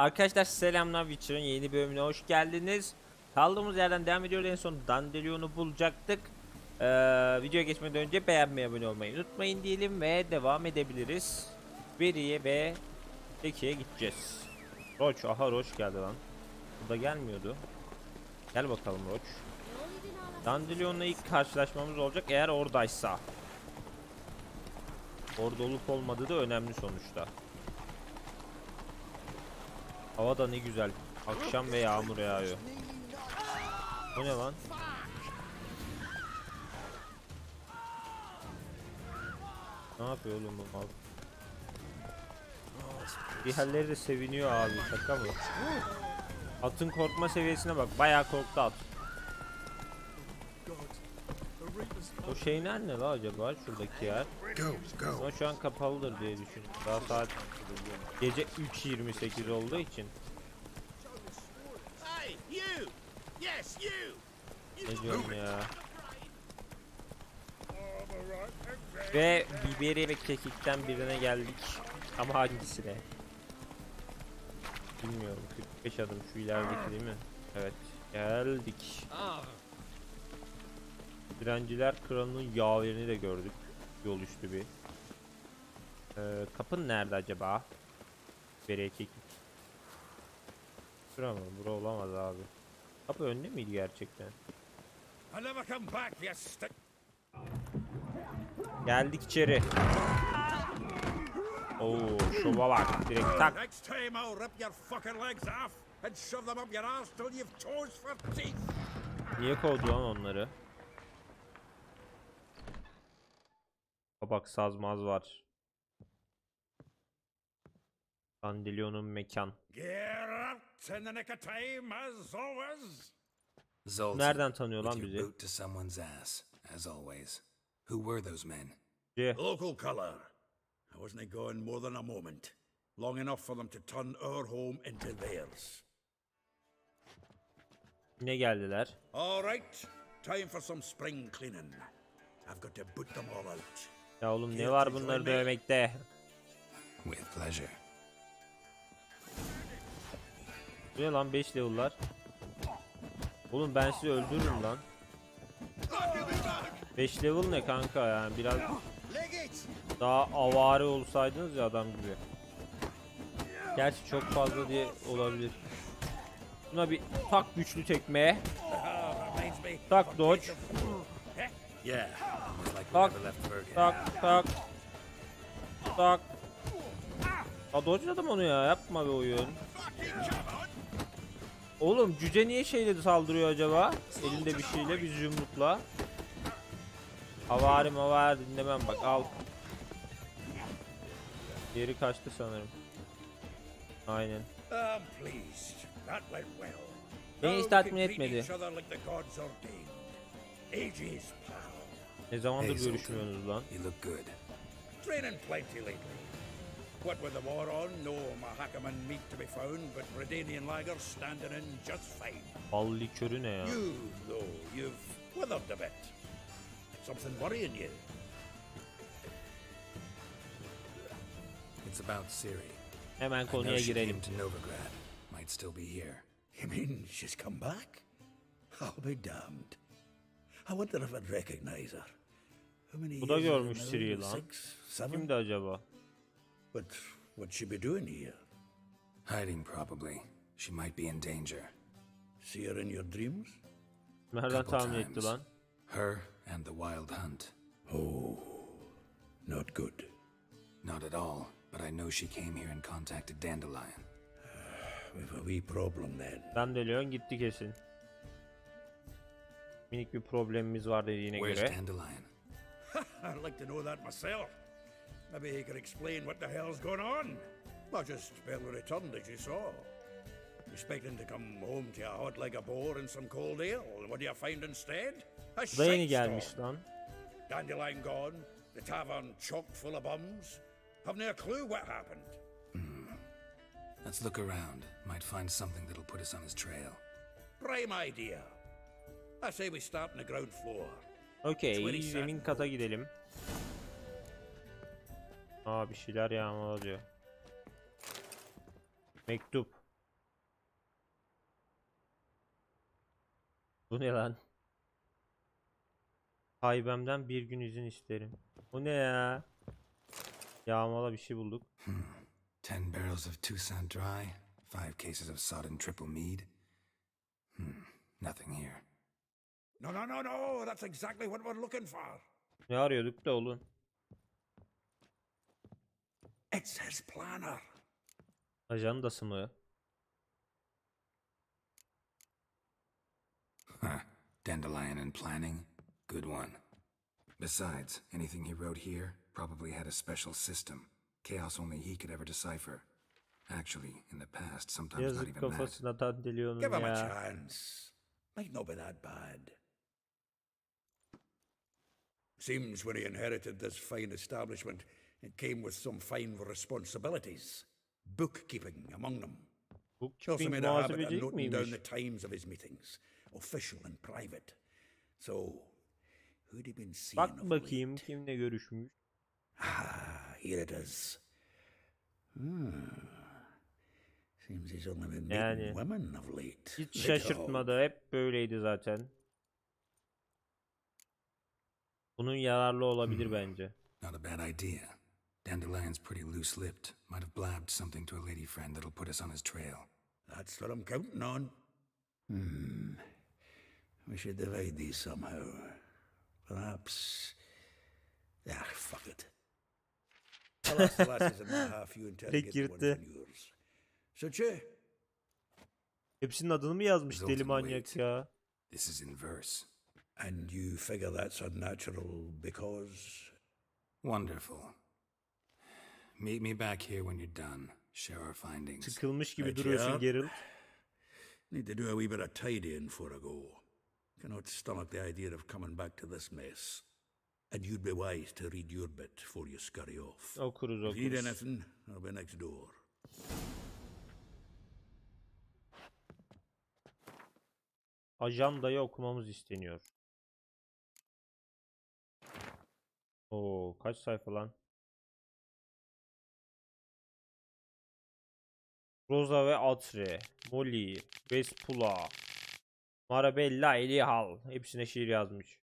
Arkadaşlar selamlar, Witcher'ın yeni bölümüne hoş geldiniz. Kaldığımız yerden devam ediyoruz. En son Dandelion'u bulacaktık. Videoya geçmeden önce beğenmeyi, abone olmayı unutmayın diyelim ve devam edebiliriz. Beriye ve Teki'ye gideceğiz. Roach, aha Roach geldi lan. Bu da gelmiyordu. Gel bakalım Roach. Dandelion'la ilk karşılaşmamız olacak eğer oradaysa. Orada olup olmadığı da önemli sonuçta. Hava da ne güzel. Akşam ve yağmur yağıyor. Bu ne lan? Ne yapıyor oğlum bu mal? Diğerleri de seviniyor abi, şaka mı? Atın korkma seviyesine bak, bayağı korktu at. O şeyler ne la acaba şuradaki yer? Ama şu an kapalıdır diye düşünüyorum. Daha saat gece 3:28 olduğu için. Ne diyorum ya? Ve biberi ve kekikten birine geldik. Ama hangisine? Bilmiyorum. 45 adım şu ilerideki değil mi? Evet. Geldik. Direnciler Kralı'nın yaverini de gördük. Yol üstü bir. Kapın nerede acaba? Biberi kekik. Şura mı? Bura olamaz abi. Kapı önde miydi gerçekten? Geldik içeri. Oo, şova bak, direkt tak. Niye kovdu lan onları? Bak sazmaz var. Dandelion'un mekan. Nereden tanıyor lan bizi? Local color. I wasn't going more than a moment. Long enough for them to turn our home into theirs. Yine geldiler. All right. Time for some spring cleaning. I've got to boot them all out. Ya oğlum ne var bunları dövmekte? With pleasure. Bu ne lan 5 level'lar? Oğlum ben sizi öldürürüm lan. 5 level ne kanka, yani biraz daha avari olsaydınız ya adam gibi. Gerçi çok fazla diye olabilir. Buna bir tak güçlü tekme. Tak dodge. Tak tak tak tak. Ha dodge'ladım onu ya, yapma be oyun. Oğlum cüce niye şeyle saldırıyor acaba? Elinde bir şeyle, bir yumrukla. Havari dinlemem bak, al. Geri kaçtı sanırım. Aynen. Beni hiç tatmin etmedi. Ne zamandır görüşmüyorsunuz lan? What with the war on, no Mahakaman meat to be found, but Redanian lagers standing in just fine. Bal likörü ne ya? You, though, you've withered a bit. Something worrying you? It's about Ciri. Hemen konuya girelim. To Novigrad. Might still be here. You mean she's come back? I'll be damned. I wonder if I'd recognize her. Bu da görmüş Ciri'yi lan. Kimdi acaba? But what'd she be doing here? Hiding, probably. She might be in danger. See her in your dreams? Nereden tahmin etti lan? Her and the wild hunt. Oh, not good. Not at all, but I know she came here and contacted Dandelion. We've a wee problem then. Dandelion gitti kesin. Minik bir problemimiz var dediğine göre. Where's Dandelion? I'd like to know that myself. Maybe he could explain what the hell's going on. I just barely returned, as you saw. Expecting to come home to a hot like a boar and some cold ale. What do you find instead? A shitstorm. Dandelion gone, the tavern chock full of bums. Have no clue what happened. Let's look around. Might find something that'll put us on his trail. Prime idea. I say we start on the ground floor. Okay, zemin kata gidelim. Aa, bir şeyler yağmalıyor. Mektup. Bu ne lan? Haybemden bir gün izin isterim. Bu ne ya? Yağmala bir şey bulduk. 10 barrels of Tucson dry, 5 cases of sodden triple mead. Nothing here. No, no, no, no. That's exactly what we're looking for. Ne arıyorduk da oğlum? It's his planner. Ajandası mı? Dandelion and planning. Good one. Besides, anything he wrote here probably had a special system. Chaos only he could ever decipher. Actually, in the past, sometimes not Yazık even that. kafasına Dandelion'un Give him a ya. chance. Might not be that bad. Seems when he inherited this fine establishment, it came with some fine responsibilities. Bookkeeping among them. He also Bookkeeping made a habit of muhasebecilik noting down miymiş? the times of his meetings, official and private. So, who'd he been seeing Bak of bakayım late? kimle görüşmüş. Ah, here it is. Seems he's only been meeting Yani women of late. hiç Big şaşırtmadı. Hep böyleydi zaten. Bunun yararlı olabilir bence. Not a bad idea. Dandelion's pretty loose-lipped. Might have blabbed something to a lady friend that'll put us on his trail. That's what I'm counting on. We should divide these somehow. Perhaps... fuck it. I'll ask the lasses in my half, you interrogate the ones in yours. Suçu? Hepsinin adını mı yazmış deli manyak ya? This is in verse. And you figure that's unnatural because... Wonderful. Meet me back here when you're done. Share our findings. Sıkılmış gibi duruyorsun Geralt. Need to do a wee bit of tidying before I go. Cannot stomach the idea of coming back to this mess. And you'd be wise to read your bit before you scurry off. Okuruz If you need okuruz. anything, I'll be next door. Ajandayı okumamız isteniyor. Oo, kaç sayfa lan? Rosa ve Atre, Molly, Vespula, Marabella, Elihal. Hepsine şiir yazmış.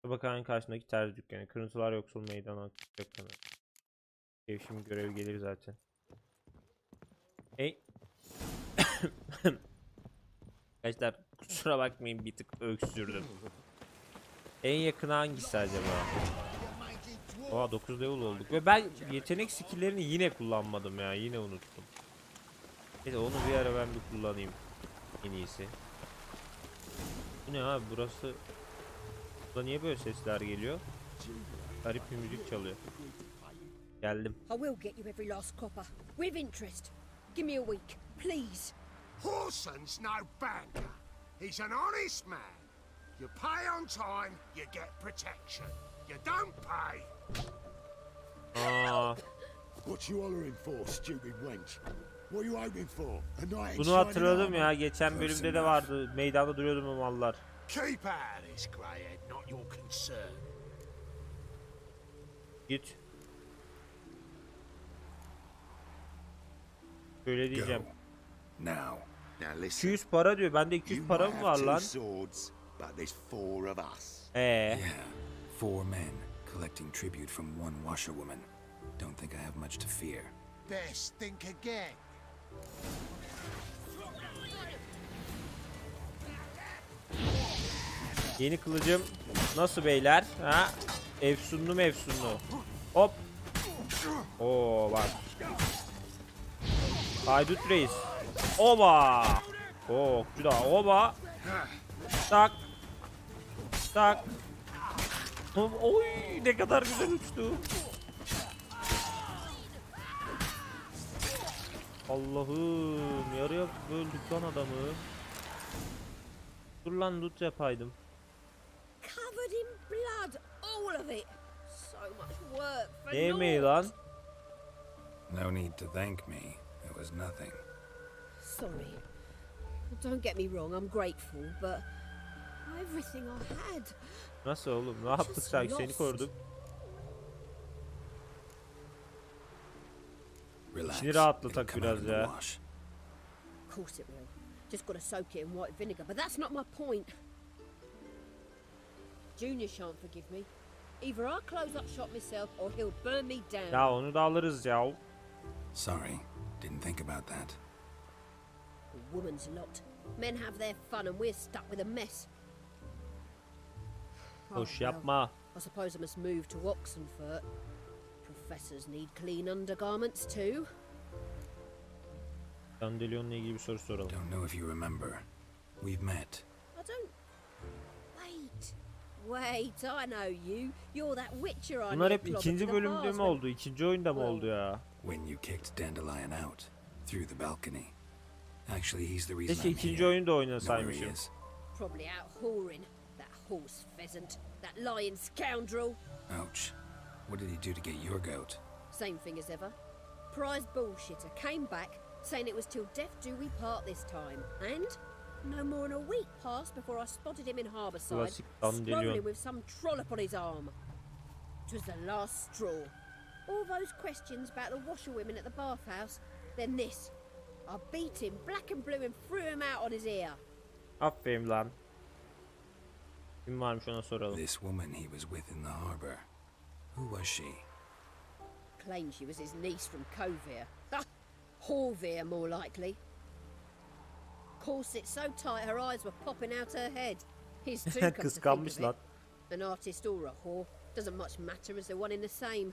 Tabakhanın karşısındaki terzi dükkanı. Kırıntılar yoksul meydana dükkanı. Şimdi görev gelir zaten. Hey. Arkadaşlar kusura bakmayın bir tık öksürdüm. En yakın hangisi acaba? Oha 9 level olduk ve ben yetenek skill'lerini yine kullanmadım ya, yine unuttum. Neyse onu bir ara ben bir kullanayım en iyisi. Bu ne abi burası? Burada niye böyle sesler geliyor? Garip bir müzik çalıyor. Geldim. I will get you every last copper with interest. Give me a week, please. Horson's no banker. He's an honest man. You pay on time, you get protection. You don't pay. Aa, What you hollering for, stupid wench? What are you hoping for? A knight in bunu shining hatırladım ya. armor? Geçen bölümde de vardı. Meydanda duruyordu bu mallar. Keep out of this, greyhead, not your concern. Git. Şöyle diyeceğim. Now. Now listen. 200 para diyor. Bende 200 para mı var lan? Swords, but there's 4 of us. Yeah, 4 men collecting tribute from one washerwoman. Don't think I have much to fear. Best think again. Yeni kılıcım nasıl beyler? Ha? Efsunlu mefsunlu. Hop. Oo bak. Haydut reis. Oba. Oo okçu da. Oba. Tak. Tak. Oy ne kadar güzel uçtu. Allah'ım yarıya böldük lan adamı. Dur lan loot yapaydım. Covered in blood, all of it. So much work for Ne yemeği lan? No need to thank me. It was nothing. Sorry. Don't get me wrong, I'm grateful, but everything I had. Nasıl oğlum? Ne yaptık sanki? Seni koruduk. Relax. İçini rahatlatak It'll come out biraz in the ya. Of wash. course it will. Just gotta soak it in white vinegar, but that's not my point. Junior shan't forgive me. Either I'll close up shop myself or he'll burn me down. Ya onu da alırız ya. Sorry, didn't think about that. The woman's lot. Men have their fun and we're stuck with a mess. Boş yapma. I suppose I must move to Oxenfurt. Professors need clean undergarments too. Dandelyon'la ilgili bir soru soralım. Don't know if you remember. We've met. I don't... Wait, I know you. You're that witcher I Bunlar know hep clogged ikinci with the bölümde mi bars oldu? İkinci oyunda mı oldu ya? When you kicked Dandelion out through the balcony. Actually, he's the reason Keşke I'm ikinci here. oyunda Know where he oynasaymışım. is. Probably out whoring. That horse pheasant. That lying scoundrel. Ouch. What did he do to get your goat? Same thing as ever. Prize bullshitter came back saying it was till death do we part this time. And no more than a week passed before I spotted him in Harbourside, Classic Dandelion. strolling with some trollop on his arm. 'Twas the last straw. All those questions about the washerwomen at the bathhouse, then this. I beat him black and blue and threw him out on his ear. Aferin lan. Kim varmış ona soralım. This woman he was with in the harbor. Who was she? Claimed she was his niece from Covere. Horvere, more likely. Corset so tight her eyes were popping out her head. His too, come to think Kıskanmış of lan. it. An artist or a whore doesn't much matter as they're one in the same.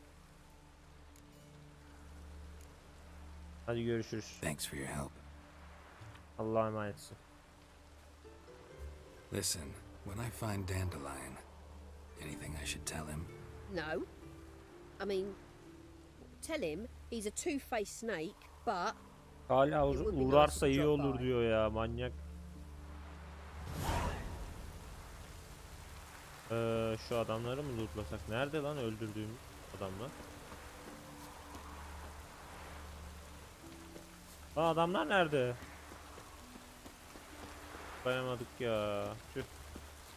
Hadi görüşürüz. Thanks for your help. Allah'a emanetsin. Listen, when I find Dandelion, anything I should tell him? No. I mean, tell him he's a two-faced snake, but... Hala uğrarsa iyi olur diyor ya, manyak. Şu adamları mı lootlasak? Nerede lan öldürdüğümüz adamlar? Aa, adamlar nerede? Dayanamadık ya. Tüh.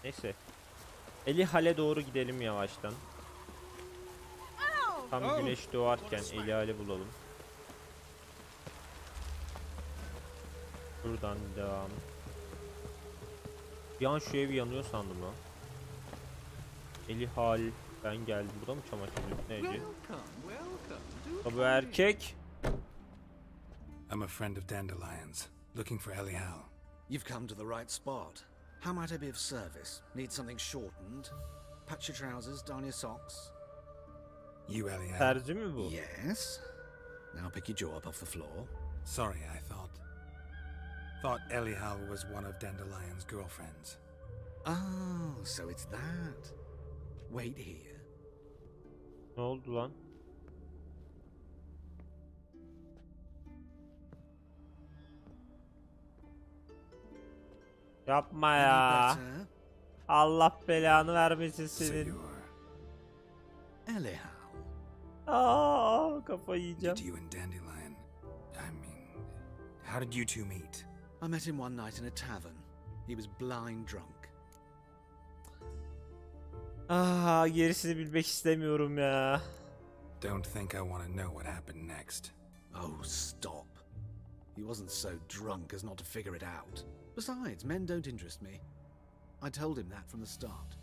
Neyse. Elihal'e doğru gidelim yavaştan. Tam güneş doğarken Elihal'i bulalım. Buradan devam. Bir an şu ev yanıyor sandım lan. Elihal, ben geldim. Burada mı çamaşır neydi? Bu erkek. I'm a friend of Dandelion's, looking for Elial. You've come to the right spot. How might I be of service? Need something shortened? Patch your trousers, darn your socks. You Elial? Terzi mi bu? Yes. Now pick your jaw up off the floor. Sorry, I thought Elial was one of Dandelion's girlfriends. Oh, so it's that. Wait here. Ne oldu lan? Yapma Any ya. better? Allah belanı vermesin So senin. you're... Elial. Aa, kafayı yiyeceğim. Did you and Dandelion... I mean... How did you two meet? I met him one night in a tavern. He was blind drunk. Ah, gerisini bilmek istemiyorum ya. Don't think I want to know what happened next. Oh, stop. He wasn't so drunk as not to figure it out. Besides, men don't interest me. I told him that from the start.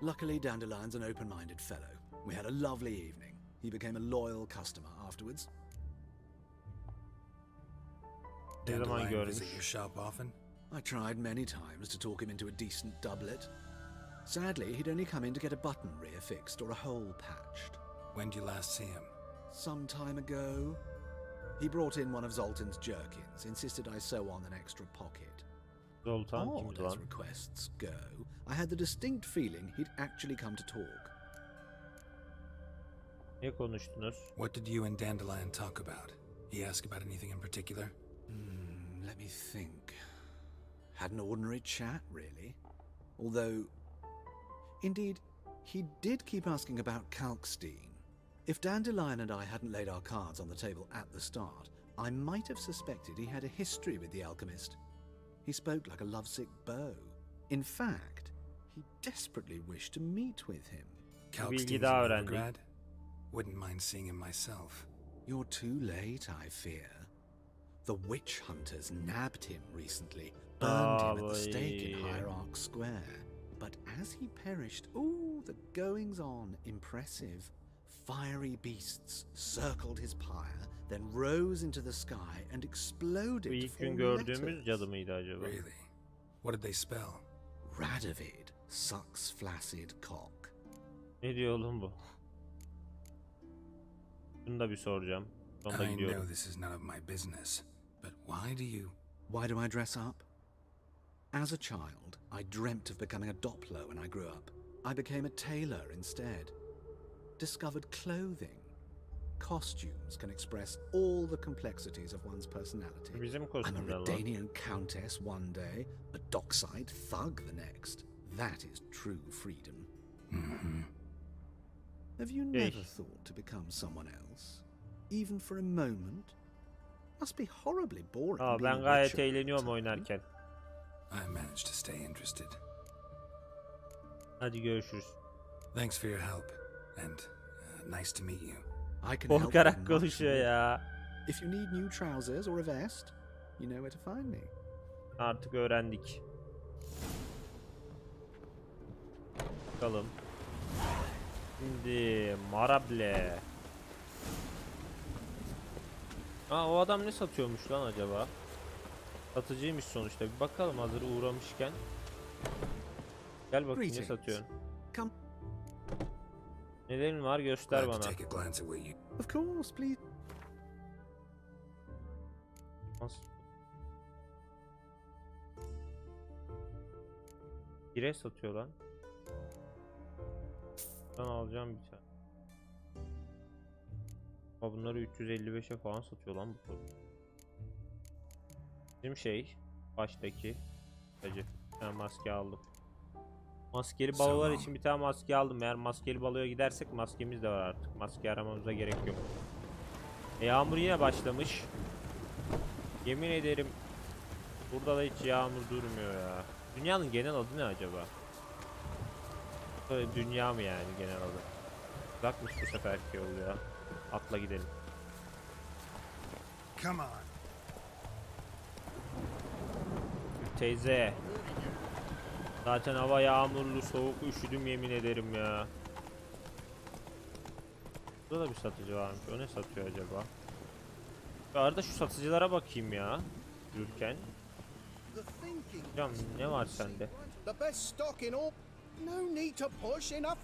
Luckily, Dandelion's an open-minded fellow. We had a lovely evening. He became a loyal customer afterwards. Dandelion visit your shop often? I tried many times to talk him into a decent doublet. Sadly, he'd only come in to get a button rear fixed or a hole patched. When did you last see him? Some time ago. He brought in one of Zoltan's jerkins, insisted I sew on an extra pocket. Zoltan Odd kimdi as lan? requests go, I had the distinct feeling he'd actually come to talk. Ne konuştunuz? What did you and Dandelion talk about? He asked about anything in particular? Let me think. Had an ordinary chat, really. Although, indeed, he did keep asking about Kalkstein. If Dandelion and I hadn't laid our cards on the table at the start, I might have suspected he had a history with the alchemist. He spoke like a lovesick beau. In fact, he desperately wished to meet with him. Kalkstein's in Novigrad? Wouldn't mind seeing him myself. You're too late, I fear. The witch hunters nabbed him recently, burned him at the stake in Hierarch Square. But as he perished, ooh, the goings-on, impressive. Fiery beasts circled his pyre, then rose into the sky and exploded Bu to ilk gün form gördüğümüz letters. cadı mıydı acaba? Really? What did they spell? Radovid sucks flaccid cock. Ne diyor oğlum bu? Bunu da bir soracağım. Sonra I know gidiyorum. this is none of my business, but why do I dress up? As a child, I dreamt of becoming a Doppler when I grew up. I became a tailor instead. Discovered clothing. Costumes can express all the complexities of one's personality. Bizim I'm a kostümler lan. Redanian countess one day, a dockside thug the next. That is true freedom. Have you never thought to become someone else? Even for a moment? Must be horribly boring. Aa, being ben a gayet witcher. eğleniyorum oynarken. I managed to stay interested. Hadi görüşürüz. Thanks for your help, and nice to meet you. I can help Korkarak you much konuşuyor more. ya. If you need new trousers or a vest, you know where to find me. Artık öğrendik. Bakalım. Şimdi marable. Aa, o adam ne satıyormuş lan acaba? Satıcıymış sonuçta. Bir bakalım hazır uğramışken. Gel bakayım ne satıyorsun? Come. Nelerin var göster Glad to bana. take a glance at what you. Of course, please. Nasıl? Bire satıyor lan. Ben alacağım bir tane. Ama bunları 355'e falan satıyor lan bu konu. Bizim şey baştaki acı. Bir tane maske aldım. Maskeli balolar için bir tane maske aldım. Eğer maskeli baloya gidersek maskemiz de var artık. Maske aramamıza gerek yok. Yağmur yine başlamış. Yemin ederim burada da hiç yağmur durmuyor ya. Dünyanın genel adı ne acaba? Böyle dünya mı yani genel adı? Uzakmış bu seferki yol ya. Atla gidelim. Come on. Teyze. Zaten hava yağmurlu, soğuk, üşüdüm yemin ederim ya. Burada da bir satıcı varmış. O ne satıyor acaba? Bu arada şu satıcılara bakayım ya. Yürürken. Hocam ne var sende? The best stock in all. No need to push enough.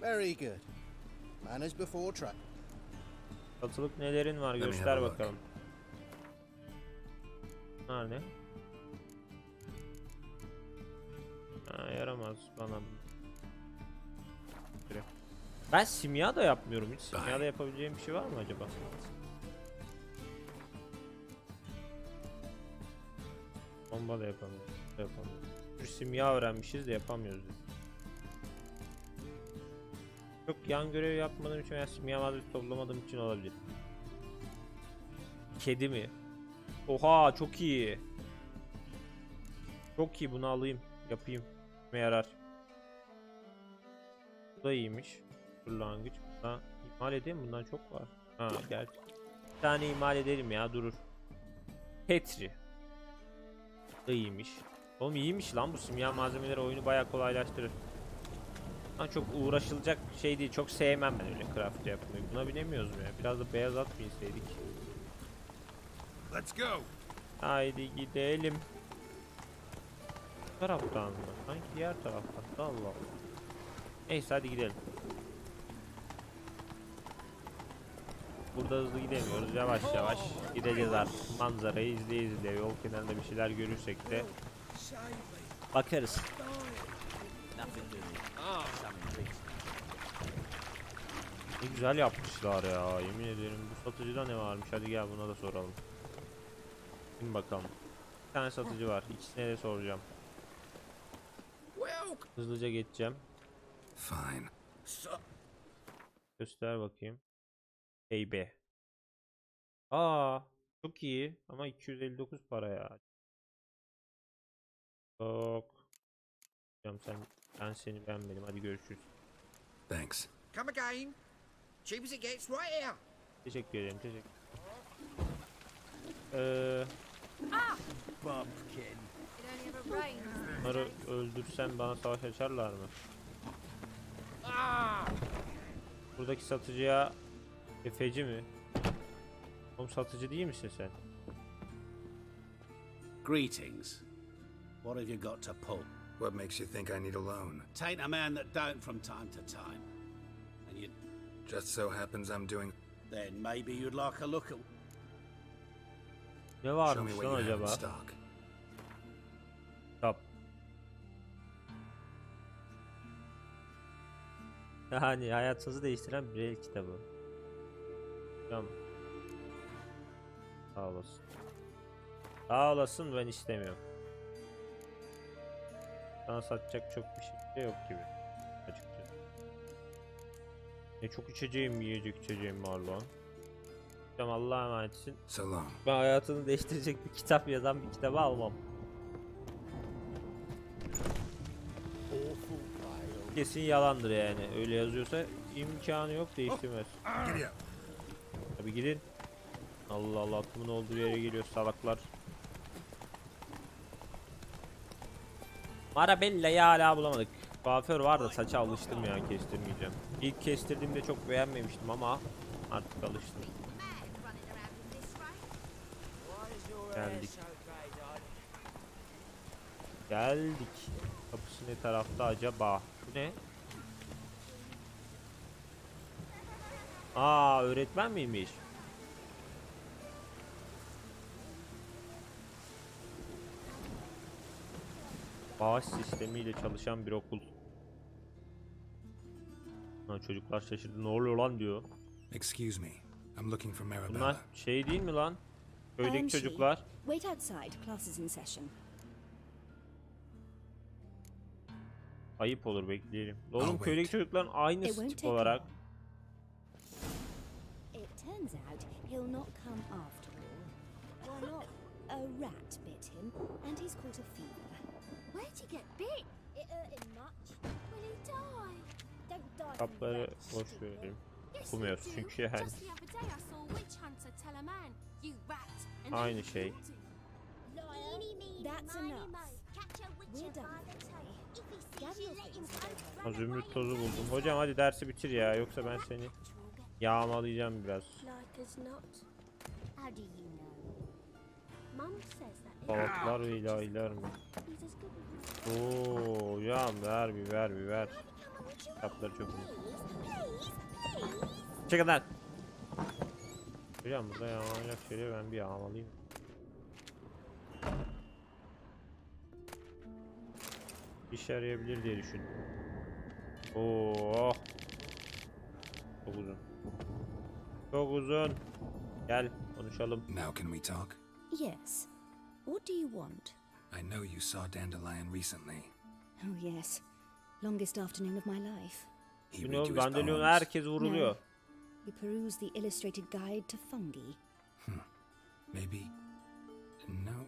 Very good. Manners before trade. Satılık nelerin var göster bakalım. Bunlar ne? Ha, yaramaz bana. Ben simya da yapmıyorum hiç. Simya da yapabileceğim bir şey var mı acaba? Bomba da yapamıyoruz. Bir simya öğrenmişiz de yapamıyoruz. Çok yan görev yapmadığım için veya simya malzemesi toplamadığım için olabilir. Kedi mi? Oha çok iyi. Çok iyi, bunu alayım. Yapayım. Ne yarar? Bu da iyiymiş. Fırlangıç. Ha, imal edeyim, bundan çok var. Ha gerçi. Bir tane imal edelim ya, durur. Petri. Bu da iyiymiş. Oğlum iyiymiş lan, bu simya malzemeleri oyunu bayağı kolaylaştırır. Ama çok uğraşılacak şey değil. Çok sevmem ben öyle craft yapmayı. Buna binemiyoruz mu ya? Biraz da beyaz at binseydik. Let's go. Haydi gidelim. Bu taraftan mı? Sanki diğer taraftan. Allah Allah. Neyse hadi gidelim. Burada hızlı gidemiyoruz. Yavaş yavaş gideceğiz artık. Manzarayı izleye izleye. Yol kenarında bir şeyler görürsek de bakarız. Ne güzel yapmışlar ya. Yemin ederim bu satıcıda ne varmış. Hadi gel buna da soralım. Şimdi bakalım. Bir tane satıcı var. İkisine de soracağım. Hızlıca geçeceğim. Fine. Göster bakayım. Heybe. Aa, çok iyi ama 259 para ya. Çok. Ben seni beğenmedim. Hadi görüşürüz. Thanks. Come again. Cheap as it gets right here. Teşekkür ederim. Teşekkür. Bunları öldürsem bana savaş açarlar mı? Buradaki satıcıya efeci mi? Oğlum satıcı değil misin sen? Greetings. What have you got to pull? What makes you think I need a loan? Tain't a man that don't from time to time. And you Just so happens I'm doing... then maybe you'd like a look at... Ne Show me varmış what lan you have in acaba? stock. Kitap. Yani hayatınızı değiştiren bir el kitabı. Tamam. Sağ olasın. Sağ olasın, ben istemiyorum. Sana satacak çok bir şey yok gibi. Açıkçası. Ne çok içeceğim, yiyecek içeceğim var lan. Tamam, Allah'a emanetsin. So long. Ben hayatını değiştirecek bir kitap yazan bir kitabı almam. Kesin yalandır yani. Öyle yazıyorsa imkanı yok, değiştirmez. Tabi gidin. Allah Allah, aklımın olduğu yere geliyor salaklar. Marabella'yı hala bulamadık. Kuaför var da saça alıştım ya, kestirmeyeceğim. İlk kestirdiğimde çok beğenmemiştim ama artık alıştım. Geldik. Geldik. Kapısı ne tarafta acaba? Bu ne? Aa, öğretmen miymiş? Bağış sistemiyle çalışan bir okul. Ha, çocuklar şaşırdı. Ne oluyor lan diyor. Excuse me. I'm looking for Bunlar Merhabalar. şey değil mi lan? Köydeki she. çocuklar. Wait outside. Class is in session. Ayıp olur, bekleyelim. I'll Oğlum wait. köydeki çocukların aynısı won't tip take olarak. It turns out he'll not come after all. Why not? A rat bit him, and he's caught a fever. Where'd you get bit? It hurt him much. Will he die? Don't die from Kapları rats, boş stupid. verelim. Yes, Okumuyoruz you do. çünkü yani. Just the other day I saw a witch hunter tell a man, "You rat," and Aynı he şey. killed him. That's enough. We're done. Gather your things. Zümrüt tozu buldum. Hocam hadi dersi bitir ya, yoksa ben seni yağmalayacağım biraz. Like as not. How do you know? Mum says that Balıklar ve ilahiler mi? he's as good as Oo hocam, ver bir ver. Kitapları çok iyi. Çekil lan. Hocam burada yağmalayacak şeyleri ben bir yağmalayayım. İşe yarayabilir diye düşün. Oo. Çok uzun. Çok uzun. Gel konuşalım. Now can we talk? Yes. What do you want? I know you saw Dandelion recently. Oh, yes. Longest afternoon of my life. He read Bilmiyorum, you his Dandelion poems. herkes vuruluyor. We peruse the illustrated guide to fungi. Maybe. No.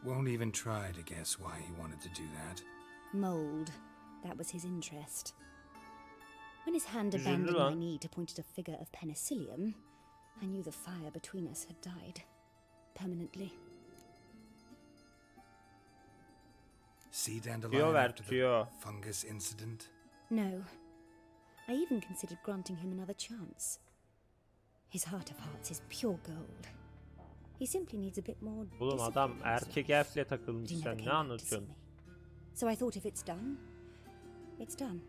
Won't even try to guess why he wanted to do that. Mold. That was his interest. When his hand Üzüldü abandoned lan. my knee to point at a figure of penicillium, I knew the fire between us had died. Permanently. See Dandelion Tüyo ver, after the tüyo. fungus incident? No. I even considered granting him another chance. His heart of hearts is pure gold. He simply needs a bit more Oğlum discipline adam in his erkek life. elfle But takılmış, he never sen came ne back to see anlatıyorsun? me. So I thought if it's done, it's done.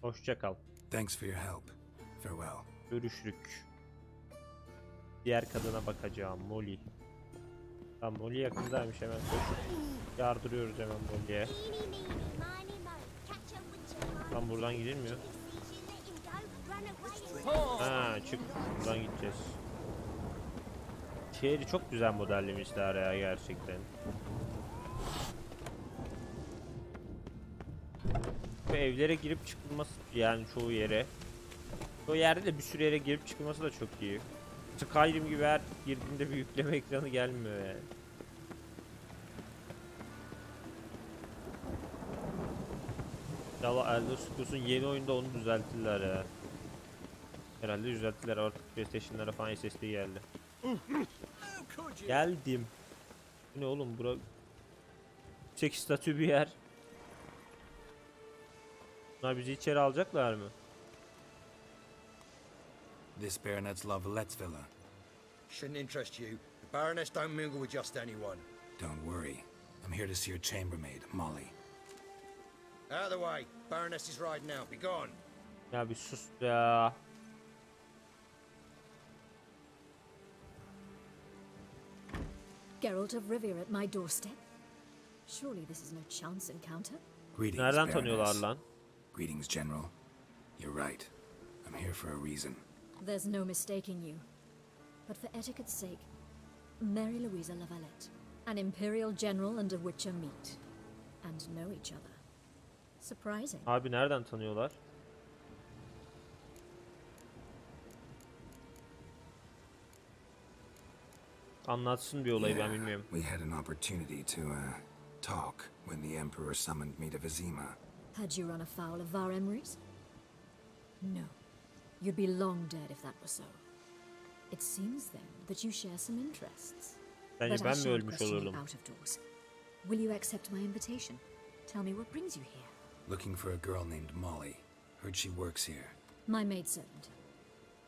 Hoşça kal. Thanks for your help. Farewell. Görüşürük. Diğer kadına bakacağım, Molly. Tamam, Molly yakındaymış, hemen koşup yardırıyoruz hemen Molly'ye. Tam buradan gidilmiyor. Ha, çık, buradan gideceğiz. Şehri çok güzel modellemişler ya gerçekten. Ve evlere girip çıkılması, yani çoğu yere. O yerde de bir sürü yere girip çıkılması da çok iyi. Skyrim gibi her girdiğinde bir yükleme ekranı gelmiyor yani. Ya Elder Scrolls'un yeni oyunda onu düzelttiler ya. Herhalde düzelttiler artık PlayStation'lara falan SSD geldi. Geldim. Bu ne oğlum bura? Çek statü bir yer. Bunlar bizi içeri alacaklar mı? This Baronet's Lavallette's villa. Shouldn't interest you. The Baroness don't mingle with just anyone. Don't worry. I'm here to see your chambermaid, Molly. Out of the way. Baroness is riding out. Be gone. Ya bir sus ya. Geralt of Rivia at my doorstep? Surely this is no chance encounter? Greetings, Nereden tanıyorlar Baroness. lan? Greetings, General. You're right. I'm here for a reason. There's no mistaking you. But for etiquette's sake, Mary Louisa Lavalette, an Imperial General and a Witcher meet, and know each other. Surprising. Abi nereden tanıyorlar? Anlatsın bir olayı ben bilmiyorum. We had an opportunity to, talk when the Emperor summoned me to Vizima. Had you run afoul of Var Emrys? No. You'd be long dead if that were so. It seems then that you share some interests. Bence But I ben mi shan't ölmüş question you olurdum? out of doors. Will you accept my invitation? Tell me what brings you here. Looking for a girl named Molly. Heard she works here. My maidservant.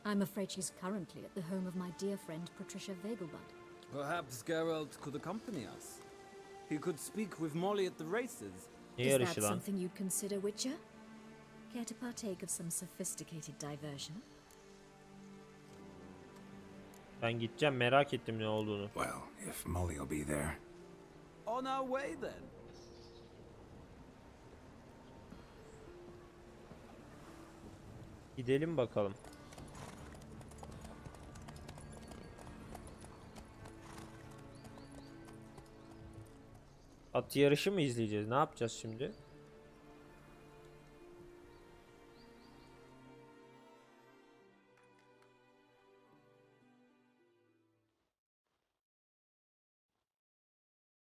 I'm afraid she's currently at the home of my dear friend Patricia Vegelbud. Perhaps Geralt could accompany us. He could speak with Molly at the races. Ne Is that yarışı lan? something you'd consider, Witcher? Care to partake of some sophisticated diversion? Ben gideceğim, merak ettim ne olduğunu. Well, if Molly will be there. On our way then. Gidelim bakalım. At yarışı mı izleyeceğiz? Ne yapacağız şimdi?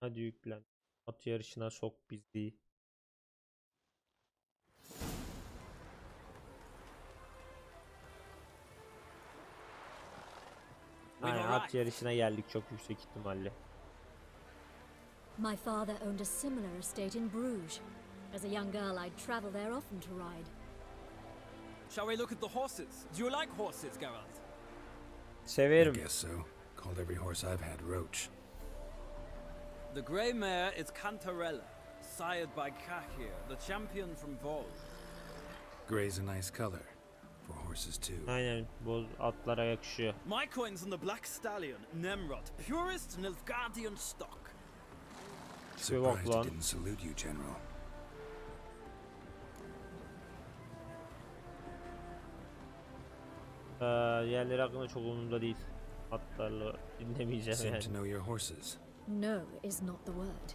Hadi yüklen. At yarışına sok bizi. Aynen, at yarışına geldik çok yüksek ihtimalle. My father owned a similar estate in Bruges. As a young girl, I'd travel there often to ride. Shall we look at the horses? Do you like horses, Geralt? Severim. I guess so. Called every horse I've had Roach. The grey mare is Cantarella, sired by Kahir, the champion from Vol. Gray's a nice color. For horses too. Aynen, boz atlara yakışıyor. My coin's on the black stallion, Nemrod, purest Nilfgaardian stock. Surprised he didn't salute you, General. Yerleri hakkında çok umurumda değil. Atlarla dinlemeyeceğim Seem yani. to know your horses. No is not the word.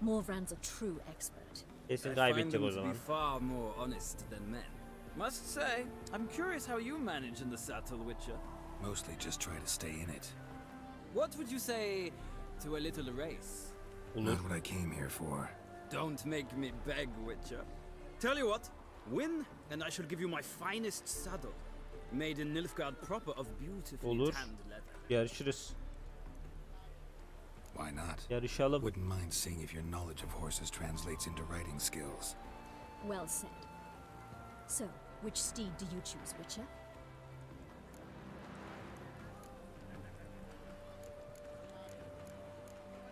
Morvran's a true expert. Kesin I find kaybedecek them o to zaman. be far more honest than men. Must say, I'm curious how you manage in the saddle, Witcher. Mostly just try to stay in it. What would you say to a little race? Not what I came here for. Don't make me beg, Witcher. Tell you what, win and I shall give you my finest saddle. Made in Nilfgaard proper of beautifully Olur. tanned leather. Yarışırız. Why not? Yarışalım. Wouldn't mind seeing if your knowledge of horses translates into riding skills. Well said. So, which steed do you choose, Witcher?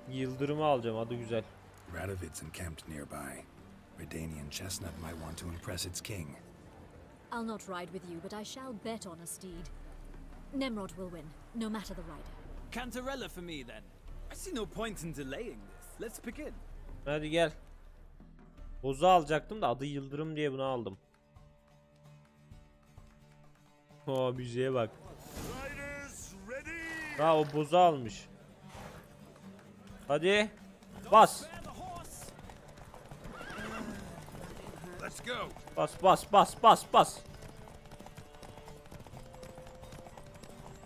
Yıldırımı alacağım, adı güzel. Radovid's encamped nearby. Redanian chestnut might want to impress its king. I'll not ride with you, but I shall bet on a steed. Nemrod will win, no matter the rider. Cantarella for me then. I see no point in delaying this. Let's begin. Hadi gel. Bozu alacaktım da adı Yıldırım diye bunu aldım. O müziğe bak. Ha, o bozu almış. Hadi. Bas. Let's go. Bas bas bas bas bas.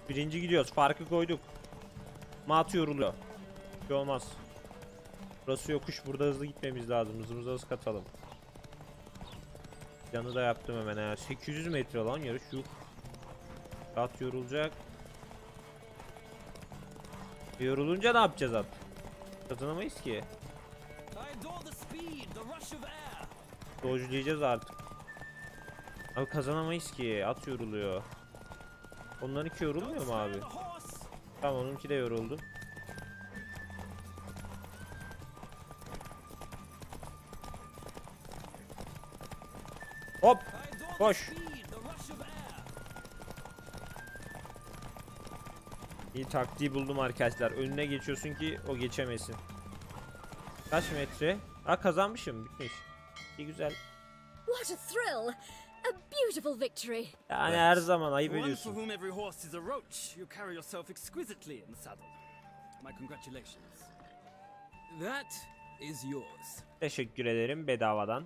Birinci gidiyoruz. Farkı koyduk. Mat yoruluyor. Bir şey olmaz. Burası yokuş. Burada hızlı gitmemiz lazım. Hızımıza hız katalım. Planı da yaptım hemen. 800 metre lan yarış. Yuh. At yorulacak. Yorulunca ne yapacağız at? Kazanamayız ki. Dojlayacağız artık. Abi kazanamayız ki. At yoruluyor. Onlarınki yorulmuyor mu abi? Tamam, onunki de yoruldu. Hop! Koş! İyi taktiği buldum arkadaşlar. Önüne geçiyorsun ki o geçemesin. Kaç metre? Aa, kazanmışım. Bitmiş. İyi, güzel. What a thrill! A beautiful victory. Yani her zaman ayıp ediyorsun. One for whom every horse is a roach, you carry yourself exquisitely in the saddle. My congratulations. That is yours. Teşekkür ederim bedavadan.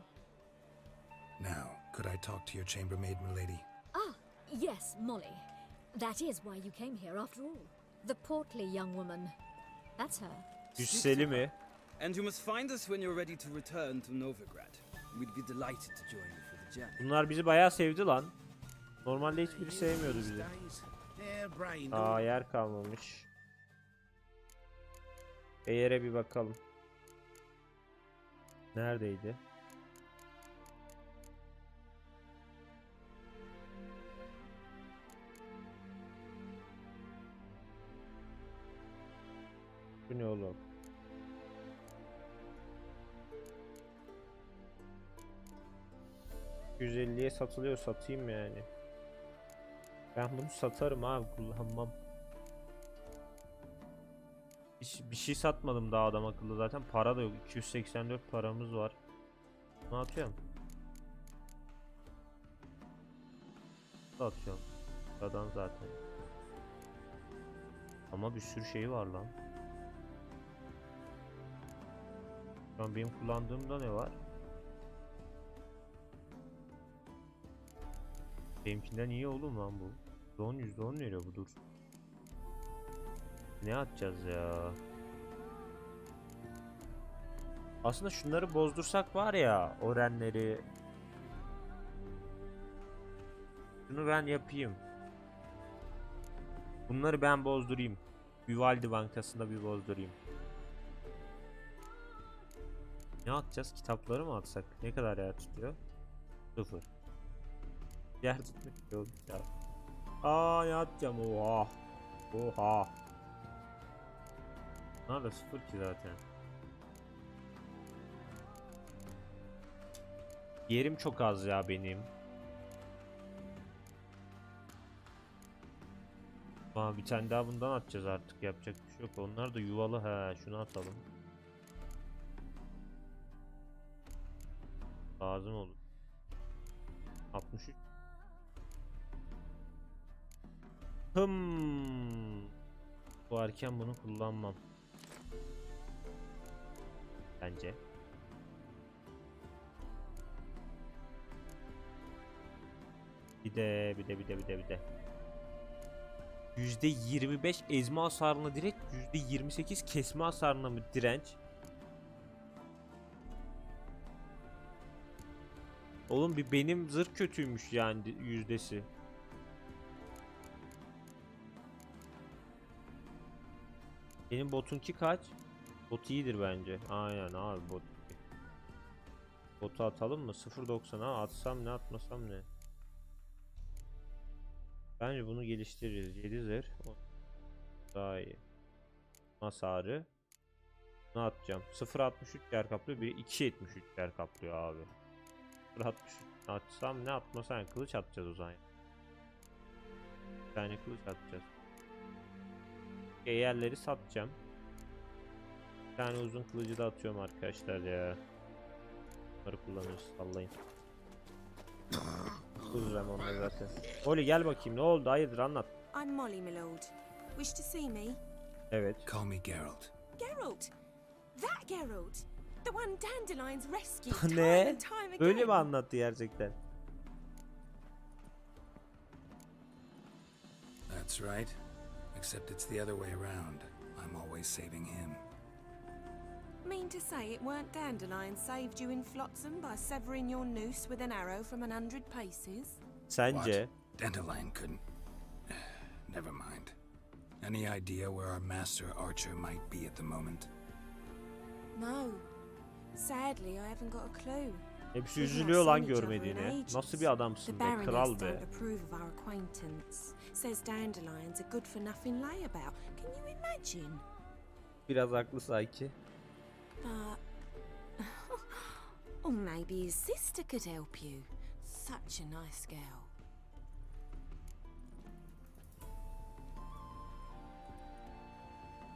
Now, could I talk to your chambermaid, milady? Ah, yes, Molly. That is why you came here after all. The portly young woman. That's her. Cüsseli mi? And you must find us when you're ready to return to Novigrad. We'd be delighted to join you for the journey. Bunlar bizi bayağı sevdi lan. Normalde hiçbiri sevmiyordu bizi. Aa, yer kalmamış. Yere bir bakalım. Neredeydi? Bu ne oğlum? %150'ye satılıyor, satayım yani. Ben bunu satarım abi, kullanmam. Bir şey satmadım daha adam akıllı, zaten para da yok. 284 paramız var. Ne atıyorum? Atıyorum. Buradan zaten. Ama bir sürü şey var lan. Şu an benim kullandığımda ne var? Benimkinden iyi oğlum lan bu. %10 veriyor bu, dur. Ne atacağız ya? Aslında şunları bozdursak var ya, orenleri. Şunu ben yapayım. Bunları ben bozdurayım. Vivaldi Bankası'nda bir bozdurayım. Ne atacağız? Kitapları mı atsak? Ne kadar yer tutuyor? 0. Yer tutmak yok ya. Aa, ne atacağım? Oha. Oha. Bunlar da 0 ki zaten. Yerim çok az ya benim. Aa, bir tane daha bundan atacağız artık, yapacak bir şey yok. Onlar da yuvalı, he, şunu atalım. Lazım olur. 63. Bu erken bunu kullanmam. Bence. Bir de. %25 ezme hasarına direkt, %28 kesme hasarına mı direnç? Oğlum bir benim zırh kötüymüş yani yüzdesi. Benim botunki kaç? Bot iyidir bence. Aynen abi, bot. Botu atalım mı? 0.90'a atsam ne, atmasam ne? Bence bunu geliştiririz. 7 zırh. Daha iyi. Hasarı. Ne atacağım? 0.63 yer kaplıyor. Biri 2.73 yer kaplıyor abi. 0.63 atsam ne, atmasam kılıç atacağız o zaman. Bir tane kılıç atacağız. Yerleri satacağım. Bir tane uzun kılıcı da atıyorum arkadaşlar ya. Bunları kullanırız, sallayın. Kullanırım onları zaten. Molly gel bakayım, ne oldu, hayırdır, anlat. I'm Molly, my lord. Wish to see me? Evet. Call me Geralt. Geralt? That Geralt? The one Dandelions rescued time Ne? and time again. Böyle mi anlattı gerçekten? That's right. Except it's the other way around. I'm always saving him. Mean to say it weren't Dandelions saved you in Flotsam by severing your noose with an arrow from 100 paces? Sence? What? Dandelion couldn't. Never mind. Any idea where our master archer might be at the moment? No. Sadly, I haven't got a clue. Hepsi üzülüyor lan görmediğine. Nasıl bir adamsın be, kral be. Says dandelions are good for nothing layabout. Can you imagine? Biraz haklı sanki. But or maybe his sister could help you. Such a nice girl.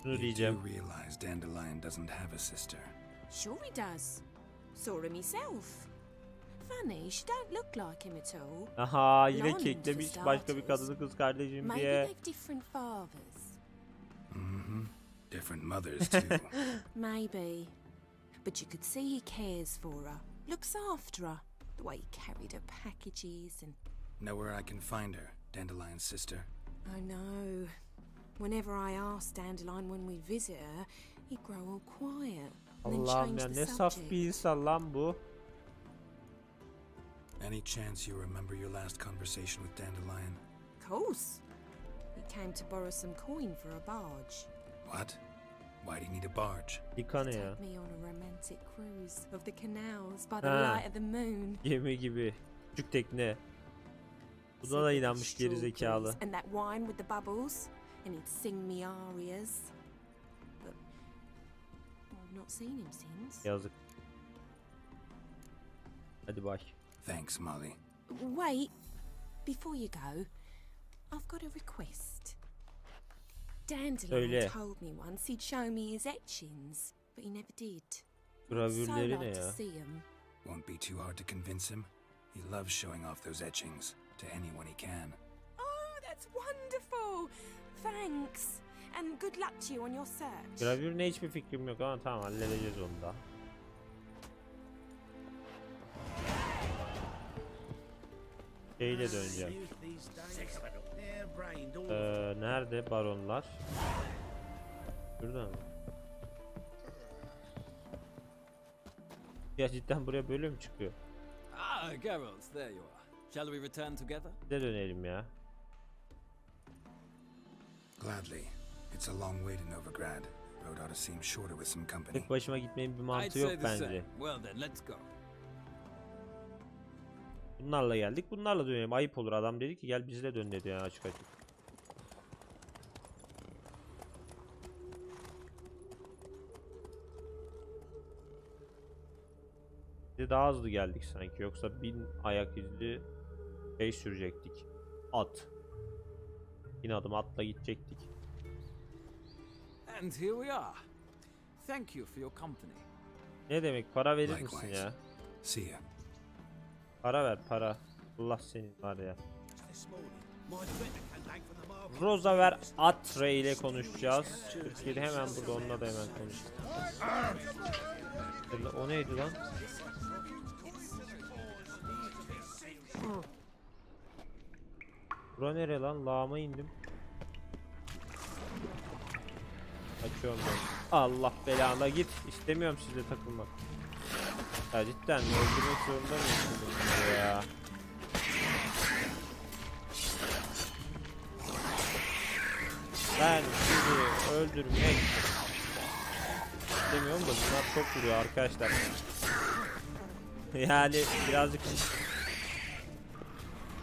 Bunu diyeceğim. You realize Dandelion doesn't have a sister. Sure he does. Saw him himself. Funny, she don't look like him at all. Aha, yine keklemiş başka bir kadını kız kardeşim diye. Maybe they've different fathers. Different mothers too. Maybe. But you could see he cares for her. Looks after her. The way he carried her packages and... Know where I can find her, Dandelion's sister? I know. Whenever I ask Dandelion when we visit her, he'd grow all quiet. Allah'ım ya, ne saf bir insan lan bu. Any chance you remember your last conversation with Dandelion? Of course. He came to borrow some coin for a barge. What? Why do you need a barge? Yıkanı ya. Take me on a romantic cruise of the canals by the light of the moon. Gemi gibi. Küçük tekne. Buna da inanmış geri zekalı. And that wine with the bubbles. And he'd sing me arias. But I've not seen him since. Yazık. Hadi bay. Thanks, Molly. Wait, before you go, I've got a request. Dandelion told me once he'd show me his etchings, but he never did. Gravürleri ne ya? Won't be too hard to convince him. He loves showing off those etchings to anyone he can. Oh, that's wonderful. Thanks. And good luck to you on your search. Gravür ne, hiçbir fikrim yok ama tamam, halledeceğiz onu da. Şeyle döneceğim. Nerede baronlar? Şurada mı? Ya cidden buraya bölüm çıkıyor. Ah, Geralt, there you are. Shall we return together? Ne dönelim ya? Gladly. It's a long way to Novigrad. Road ought to seem shorter with some company. Tek başıma gitmenin bir mantığı yok bence. Well then, let's go. Bunlarla geldik, bunlarla dönelim. Ayıp olur, adam dedi ki gel bizle dön dedi ya, açık açık. Biz daha hızlı geldik sanki, yoksa 1000 ayak izli şey sürecektik. At. 1000 adım atla gidecektik. And here we are. Thank you for your company. Ne demek, para verir misin ya? See ya. Para ver, para. Allah senin var ya. Rosa ver Atre ile konuşacağız. Türkiye'de hemen burada, onunla da hemen konuşacağız. O neydi lan? Bura nere lan? Lağıma indim. Açıyorum ben. Allah belanla git. İstemiyorum sizle takılmak. Ya cidden öldürmek zorunda mıyım ya? Ben sizi öldürmek istemiyorum da bunlar çok vuruyor arkadaşlar. Yani birazcık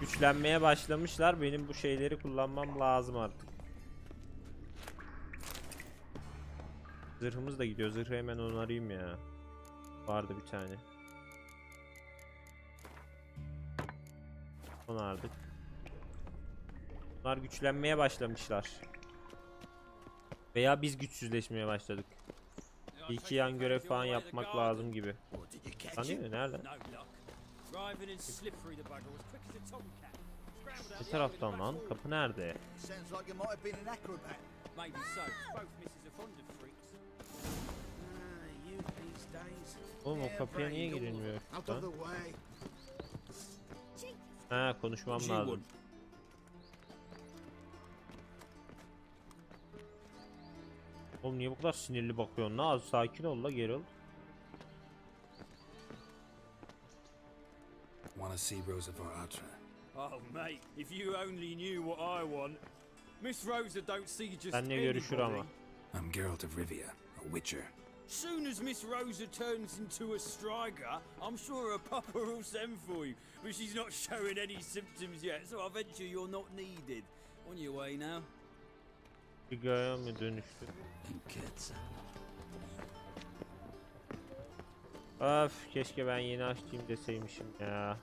güçlenmeye başlamışlar. Benim bu şeyleri kullanmam lazım artık. Zırhımız da gidiyor. Zırhı hemen onarayım ya. Vardı bir tane. Onardık. Bunlar güçlenmeye başlamışlar. Veya biz güçsüzleşmeye başladık. İki yan görev falan yapmak lazım gibi. Sanıyor mu? Nereden? Ne taraftan lan? Kapı nerede? Oğlum o kapıya niye girilmiyor? Ha, konuşmam lazım. Oğlum niye bu kadar sinirli bakıyorsun? Ne az sakin ol la Geralt. Wanna see Rosa for Atra? Oh mate, if you only knew what I want. Miss Rosa don't see just Benle görüşür ama. I'm Geralt of Rivia, a witcher. Soon as Miss Rosa turns into a striker, I'm sure her papa will send for you. But she's not showing any symptoms yet, so I venture you're not needed. On your way now. Sigaya mı dönüştü? Of, keşke ben yeni açtım deseymişim ya.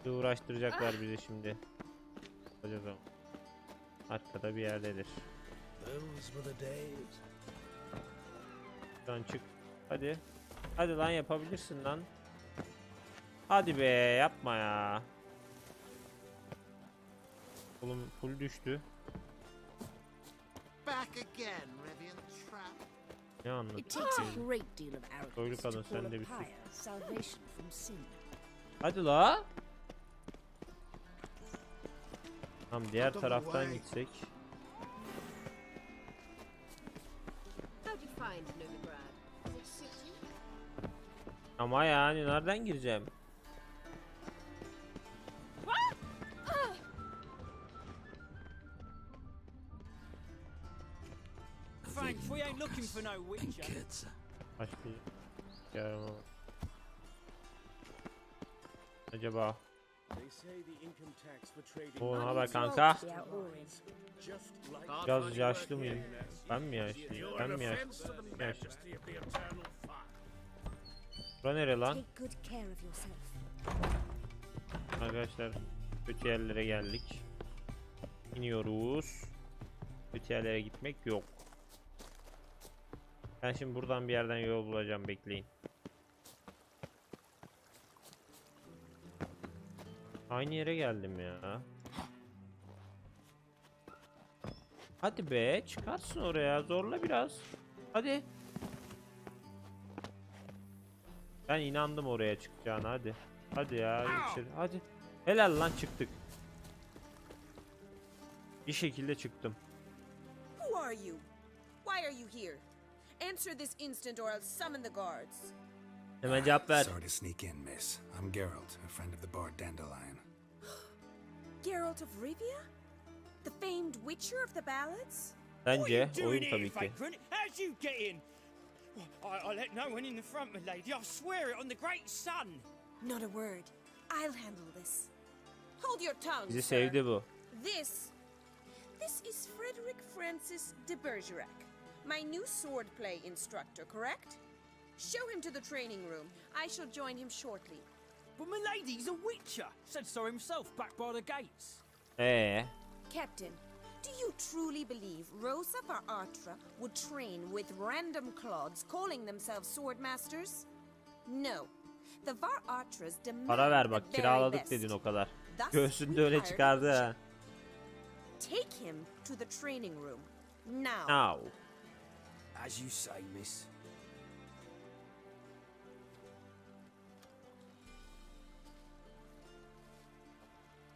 Uğraştıracaklar bizi şimdi. Bakacağız ama. Arkada bir yerdedir. Lan çık. Hadi. Hadi lan, yapabilirsin lan. Hadi be, yapma ya. Oğlum full düştü. Ne anladın? Soylu kadın, sen de bir sus. Hadi la. Tamam, diğer taraftan gitsek. Ama yani nereden gireceğim? Thanks, we ain't looking for no witcher. Başlayacağım. Acaba. O ne haber kanka? Biraz yaşlı mıyım? Ben mi yaşlıyım? Ben mi yaşlıyım? Bura nere lan? Arkadaşlar, kötü yerlere geldik. İniyoruz. Kötü yerlere gitmek yok. Ben şimdi buradan bir yerden yol bulacağım, bekleyin. Aynı yere geldim ya. Hadi be, çıkarsın oraya, zorla biraz. Hadi. Ben inandım oraya çıkacağına, hadi. Hadi ya, içeri, hadi. Helal lan, çıktık. Bir şekilde çıktım. Who are you? Why are you here? Answer this instant or I'll summon the guards. Hemen cevap ver. Sorry to sneak in, miss. I'm Geralt, a friend of the bard Dandelion. Geralt of Rivia? The famed witcher of the ballads? Bence oyun tabii ki. How'd you get in? I'll let no one in the front, my lady. I swear it on the great sun. Not a word. I'll handle this. Hold your tongue, Bizi sir. sevdi bu. This is Frederick Francis de Bergerac, my new swordplay instructor, correct? Show him to the training room. I shall join him shortly. But my lady's a witcher. Said so himself back by the gates. Captain, do you truly believe Rosa Varatra would train with random clods calling themselves sword masters? No. The Varatras demand Para ver bak, the very kiraladık best. dedin o kadar. Thus, Göğsünde öyle çıkardı ha. Take him to the training room. Now. Now. As you say, miss.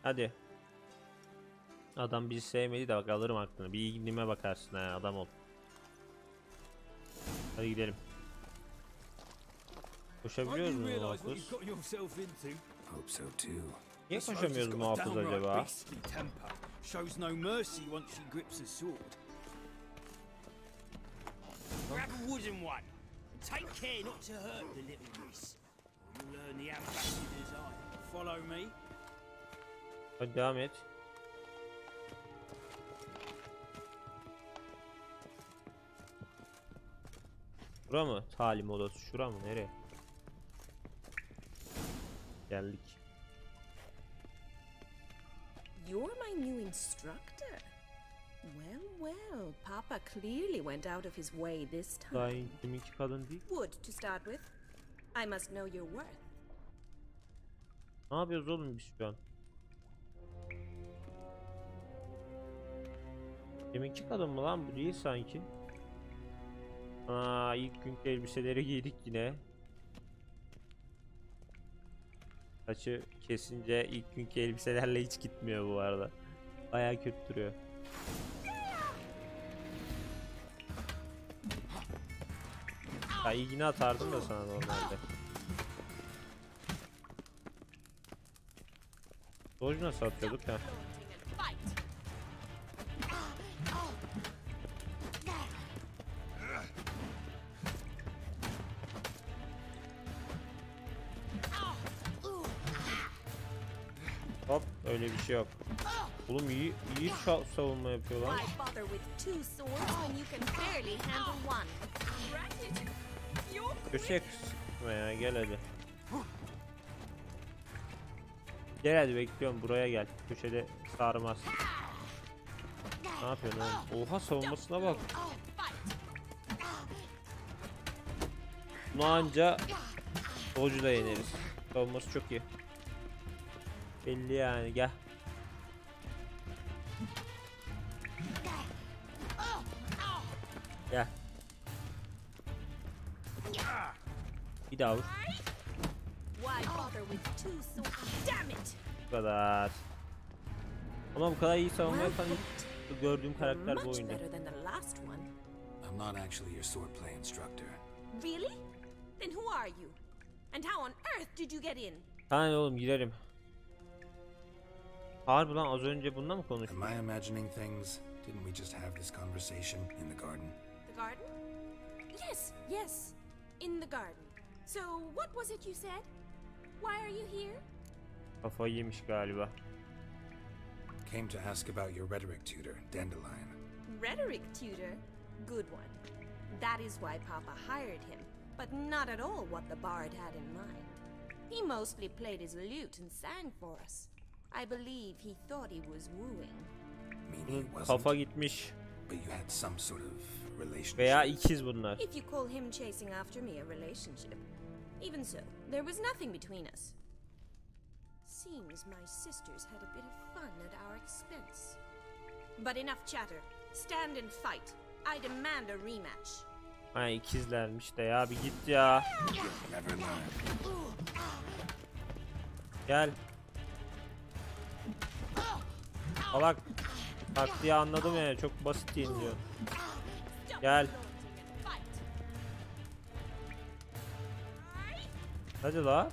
Hadi. Adam bizi sevmedi de bak, alırım aklını. Bir ilgilime bakarsın ha, adam ol. Hadi gidelim. Koşabiliyoruz mu muhafız? Niye koşamıyoruz muhafız acaba? Shows no mercy once she grips a sword. Grab a wooden one. Take care not to hurt the little miss. You'll learn the ambassador's eye. Follow me. Hadi devam et. Şura mı? Talim odası. Şura mı? Nereye? Geldik. You're my new instructor. Well, Papa clearly went out of his way this Daha time. deminki kadın değil. Wood to start with. I must know your worth. Ne yapıyoruz oğlum biz şu an? Deminki kadın mı lan bu, değil sanki. Aa, ilk günkü elbiseleri giydik yine. Saçı kesince ilk günkü elbiselerle hiç gitmiyor bu arada. Bayağı kötü duruyor. Ya ilgini atardım da sana normalde. Dodge nasıl atıyorduk ya? Hop, öyle bir şey yok. Oğlum iyi savunma yapıyorlar. Köşeye sıkma ya, gel hadi. Gel hadi, bekliyorum, buraya gel. Köşede sarmaz. Ne yapıyorsun oğlum? Oha, savunmasına bak. Bunu anca Doju'da yeneriz. Savunması çok iyi. Belli yani, gel. Gel. Bir daha vur. Bu kadar. Ama bu kadar iyi savunma yapan gördüğüm karakter bu oyunda. I'm not actually your swordplay instructor. Really? Then who are you? And how on earth did you get in? Hani oğlum, girerim. Harbi lan, az önce bununla mı konuştuk? Am I imagining things? Didn't we just have this conversation in the garden? The garden? Yes. In the garden. So, what was it you said? Why are you here? Kafayı yemiş galiba. Came to ask about your rhetoric tutor, Dandelion. Rhetoric tutor? Good one. That is why Papa hired him, but not at all what the bard had in mind. He mostly played his lute and sang for us. I believe he thought he was wooing. Meaning he wasn't, kafa gitmiş. But you had some sort of relationship. Veya ikiz bunlar. If you call him chasing after me a relationship. Even so, there was nothing between us. Seems my sisters had a bit of fun at our expense. But enough chatter. Stand and fight. I demand a rematch. Ha, ikizlermiş de ya, bir git ya. Gel. Salak. Taktiği anladım ya, çok basit yeniliyor. Gel. Hadi la.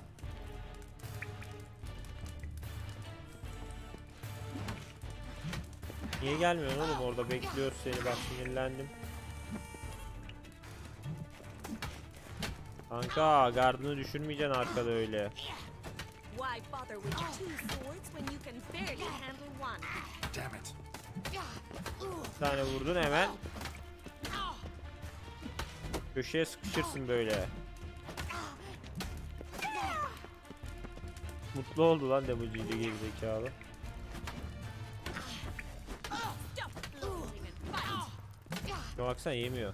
Niye gelmiyorsun oğlum, orada bekliyoruz seni, bak sinirlendim. Kanka, gardını düşürmeyeceksin arkada öyle. Bir tane vurdun hemen. Köşeye sıkışırsın böyle. Mutlu oldu lan damage'iyle gerizekalı. Şuna baksana, yemiyor.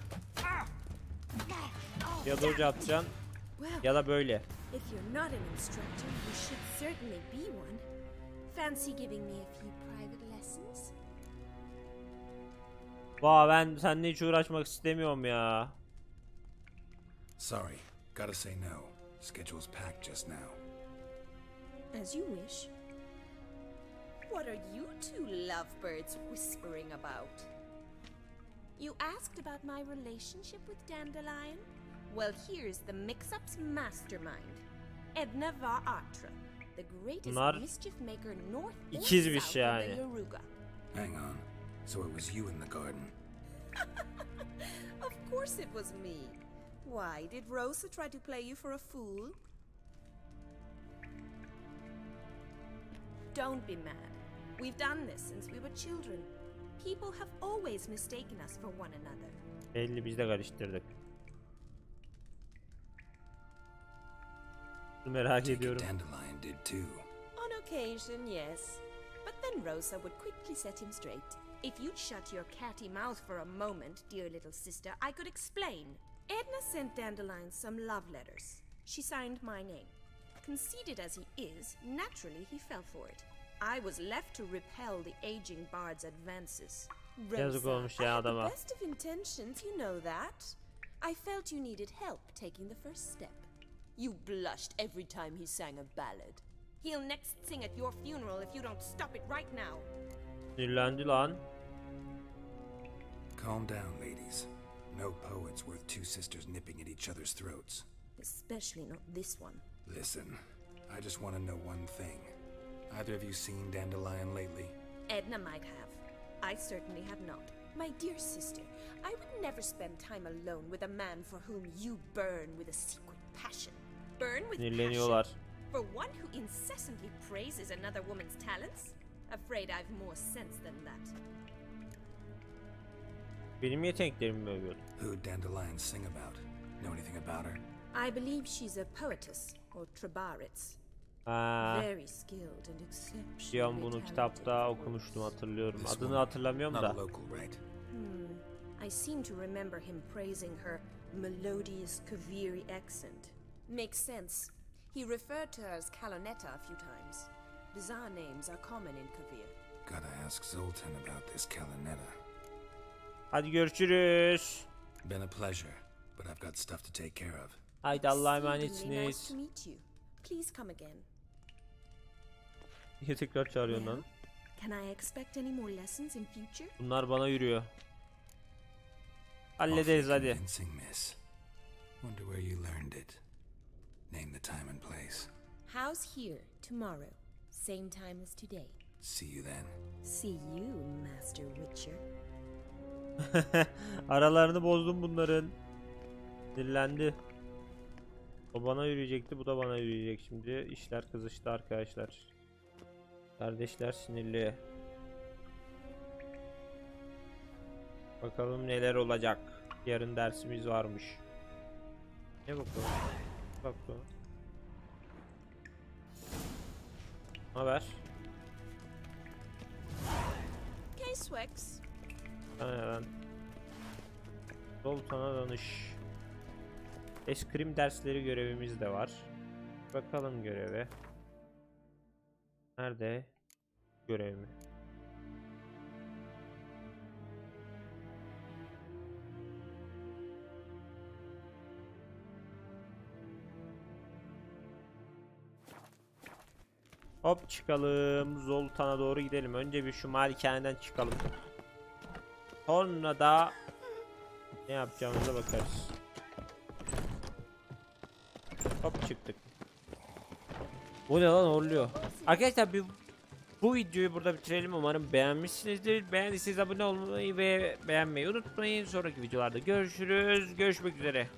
Ya doge atacaksın ya da böyle. Vaa, ben seninle hiç uğraşmak istemiyorum ya. Sorry, gotta say no. Schedule's packed just now. As you wish. What are you two lovebirds whispering about? You asked about my relationship with Dandelion? Well, here's the mix-up's mastermind. Edna var Atra, the greatest mischief maker north or south of the Yoruga. Hang on. So it was you in the garden? Of course it was me. Why, did Rosa try to play you for a fool? Don't be mad. We've done this since we were children. People have always mistaken us for one another. Belli, biz de karıştırdık. Merak ediyorum. Dandelion did too. On occasion, yes. But then Rosa would quickly set him straight. If you'd shut your catty mouth for a moment, dear little sister, I could explain. Edna sent Dandelion some love letters. She signed my name. Conceited as he is, naturally he fell for it. I was left to repel the aging bard's advances. Rosa, I had the best of intentions, you know that. I felt you needed help taking the first step. You blushed every time he sang a ballad. He'll next sing at your funeral if you don't stop it right now. Sinirlendi lan. Calm down, ladies. No poet's worth two sisters nipping at each other's throats. Especially not this one. Listen, I just want to know one thing. Either of you seen Dandelion lately? Edna might have. I certainly have not. My dear sister, I would never spend time alone with a man for whom you burn with a secret passion. Burn with passion? For one who incessantly praises another woman's talents, afraid I've more sense than that. Benim yeteneklerimi mi övüyordu? Who'd Dandelion sing about? Know anything about her? I believe she's a poetess or trabaritz. Very skilled and exceptionally Bunu kitapta okumuştum, hatırlıyorum. Adını hatırlamıyorum da. I seem to remember him praising her melodious Kaviri accent. Makes sense. He referred to her as Kalonetta a few times. Bizarre names are common in Kavir. Gotta ask Zoltan about this Kalonetta. Hadi görüşürüz. Been a pleasure, but I've got stuff to take care of. Haydi Allah'a Nice emanetsiniz. to meet you. Please come again. Niye tekrar çağırıyorsun lan? Can I expect any more lessons in future? Bunlar bana yürüyor. Hallederiz hadi. Miss. Wonder where you learned it. Name the time and place. House here tomorrow, same time as today. See you then. See you, Master Witcher. Aralarını bozdum bunların. Dinlendi. O bana yürüyecekti, bu da bana yürüyecek şimdi. İşler kızıştı arkadaşlar. Kardeşler sinirli. Bakalım neler olacak. Yarın dersimiz varmış. Ne bakalım? Bakalım. Haber? K-Swex. Aynen. Sultan'a danış. Eskrim dersleri görevimiz de var. Bakalım göreve. Nerede? Görev mi? Hop çıkalım. Zoltan'a doğru gidelim. Önce bir şu malikaneden çıkalım. Sonra da ne yapacağımıza bakarız. Hop çıktık. Bu ne lan, horluyor. Arkadaşlar bu videoyu burada bitirelim. Umarım beğenmişsinizdir. Beğendiyseniz abone olmayı ve beğenmeyi unutmayın. Sonraki videolarda görüşürüz. Görüşmek üzere.